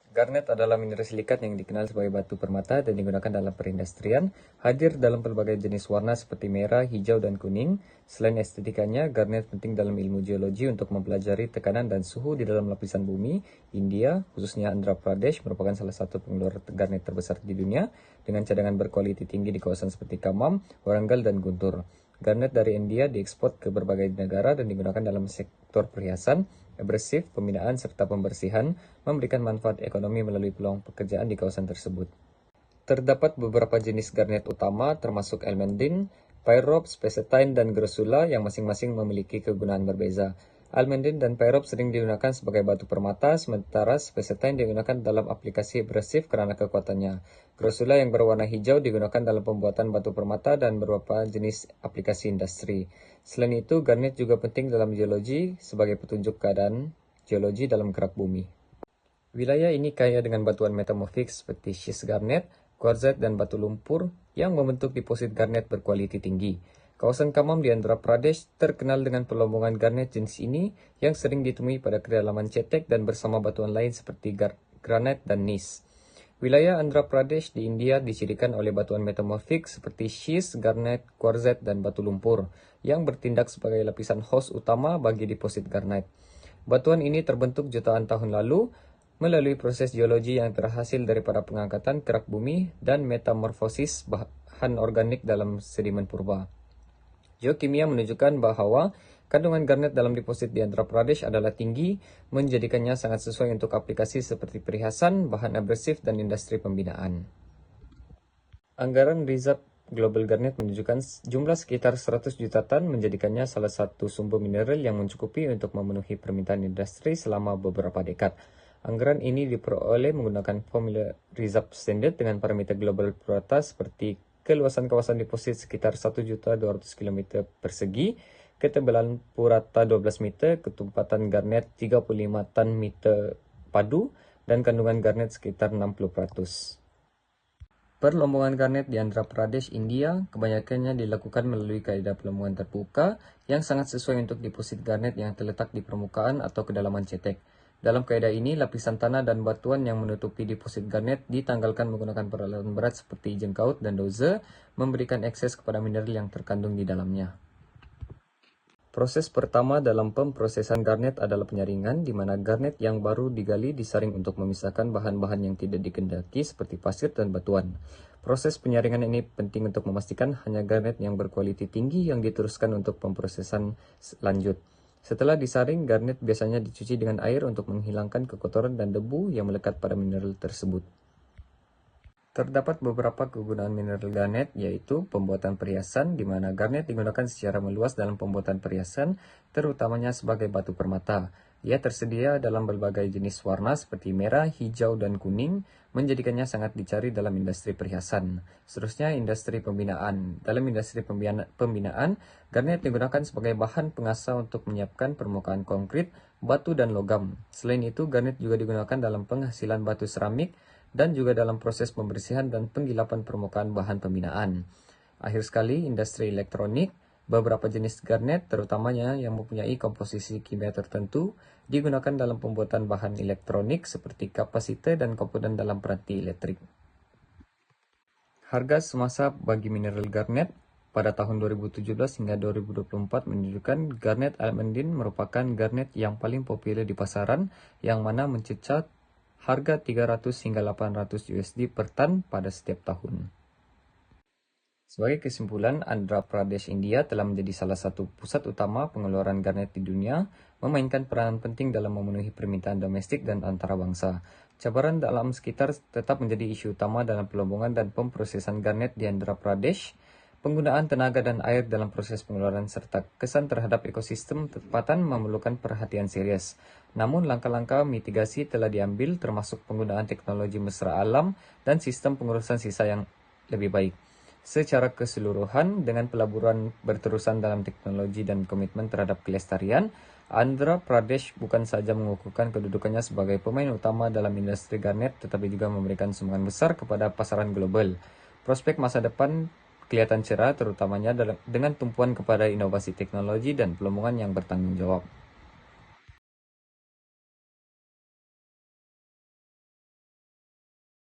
Garnet adalah mineral silikat yang dikenal sebagai batu permata dan digunakan dalam perindustrian, hadir dalam berbagai jenis warna seperti merah, hijau, dan kuning. Selain estetikanya, garnet penting dalam ilmu geologi untuk mempelajari tekanan dan suhu di dalam lapisan bumi. India, khususnya Andhra Pradesh, merupakan salah satu pengeluar garnet terbesar di dunia, dengan cadangan berkualitas tinggi di kawasan seperti Khammam, Warangal, dan Guntur. Garnet dari India diekspor ke berbagai negara dan digunakan dalam sektor perhiasan, abrasif, pembinaan, serta pembersihan, memberikan manfaat ekonomi melalui peluang pekerjaan di kawasan tersebut. Terdapat beberapa jenis garnet utama termasuk almandine, pyrope, spessartine, dan grosula yang masing-masing memiliki kegunaan berbeza. Almandine dan pyrope sering digunakan sebagai batu permata, sementara spessartine digunakan dalam aplikasi abrasif karena kekuatannya. Grosula yang berwarna hijau digunakan dalam pembuatan batu permata dan beberapa jenis aplikasi industri. Selain itu, garnet juga penting dalam geologi sebagai petunjuk keadaan geologi dalam kerak bumi. Wilayah ini kaya dengan batuan metamorfik seperti schist garnet, quartzite, dan batu lumpur yang membentuk deposit garnet berkualitas tinggi. Kawasan Khammam di Andhra Pradesh terkenal dengan pelombongan garnet jenis ini yang sering ditemui pada kedalaman cetek dan bersama batuan lain seperti granite dan gneiss. Wilayah Andhra Pradesh di India dicirikan oleh batuan metamorfik seperti schist, garnet, quartzite, dan batu lumpur yang bertindak sebagai lapisan host utama bagi deposit garnet. Batuan ini terbentuk jutaan tahun lalu melalui proses geologi yang terhasil daripada pengangkatan kerak bumi dan metamorfosis bahan organik dalam sedimen purba. Geokimia menunjukkan bahwa kandungan garnet dalam deposit di Andhra Pradesh adalah tinggi, menjadikannya sangat sesuai untuk aplikasi seperti perhiasan, bahan abrasif, dan industri pembinaan. Anggaran Reserve Global Garnet menunjukkan jumlah sekitar 100 juta ton, menjadikannya salah satu sumber mineral yang mencukupi untuk memenuhi permintaan industri selama beberapa dekad. Anggaran ini diperoleh menggunakan formula Reserve Standard dengan parameter global purata seperti keluasan kawasan deposit sekitar 1.200 km persegi, ketebalan purata 12 meter, ketumpatan garnet 35 ton meter padu, dan kandungan garnet sekitar 60%. Perlombongan garnet di Andhra Pradesh, India, kebanyakannya dilakukan melalui kaedah pelombongan terbuka yang sangat sesuai untuk deposit garnet yang terletak di permukaan atau kedalaman cetek. Dalam kaedah ini, lapisan tanah dan batuan yang menutupi deposit garnet ditanggalkan menggunakan peralatan berat seperti jengkaut dan dozer, memberikan akses kepada mineral yang terkandung di dalamnya. Proses pertama dalam pemprosesan garnet adalah penyaringan, di mana garnet yang baru digali disaring untuk memisahkan bahan-bahan yang tidak dikehendaki seperti pasir dan batuan. Proses penyaringan ini penting untuk memastikan hanya garnet yang berkualitas tinggi yang diteruskan untuk pemprosesan lanjut. Setelah disaring, garnet biasanya dicuci dengan air untuk menghilangkan kekotoran dan debu yang melekat pada mineral tersebut. Terdapat beberapa kegunaan mineral garnet, yaitu pembuatan perhiasan, di mana garnet digunakan secara meluas dalam pembuatan perhiasan, terutamanya sebagai batu permata. Ia tersedia dalam berbagai jenis warna seperti merah, hijau, dan kuning, menjadikannya sangat dicari dalam industri perhiasan. Seterusnya, industri pembinaan. Dalam industri pembinaan, garnet digunakan sebagai bahan pengasah untuk menyiapkan permukaan konkrit, batu, dan logam. Selain itu, garnet juga digunakan dalam penghasilan batu seramik, dan juga dalam proses pembersihan dan penggilapan permukaan bahan pembinaan. Akhir sekali, industri elektronik. Beberapa jenis garnet, terutamanya yang mempunyai komposisi kimia tertentu, digunakan dalam pembuatan bahan elektronik seperti kapasitor dan komponen dalam peranti elektrik. Harga semasa bagi mineral garnet pada tahun 2017 hingga 2024 menunjukkan garnet almandine merupakan garnet yang paling populer di pasaran, yang mana mencecah harga 300 hingga 800 USD per ton pada setiap tahun. Sebagai kesimpulan, Andhra Pradesh, India telah menjadi salah satu pusat utama pengeluaran garnet di dunia, memainkan peranan penting dalam memenuhi permintaan domestik dan antarabangsa. Cabaran dalam sekitar tetap menjadi isu utama dalam pelombongan dan pemprosesan garnet di Andhra Pradesh. Penggunaan tenaga dan air dalam proses pengeluaran serta kesan terhadap ekosistem tempatan memerlukan perhatian serius. Namun, langkah-langkah mitigasi telah diambil, termasuk penggunaan teknologi mesra alam dan sistem pengurusan sisa yang lebih baik. Secara keseluruhan, dengan pelaburan berterusan dalam teknologi dan komitmen terhadap kelestarian, Andhra Pradesh bukan saja mengukuhkan kedudukannya sebagai pemain utama dalam industri garnet, tetapi juga memberikan sumbangan besar kepada pasaran global. Prospek masa depan kelihatan cerah, terutamanya dengan tumpuan kepada inovasi teknologi dan pelombongan yang bertanggung jawab.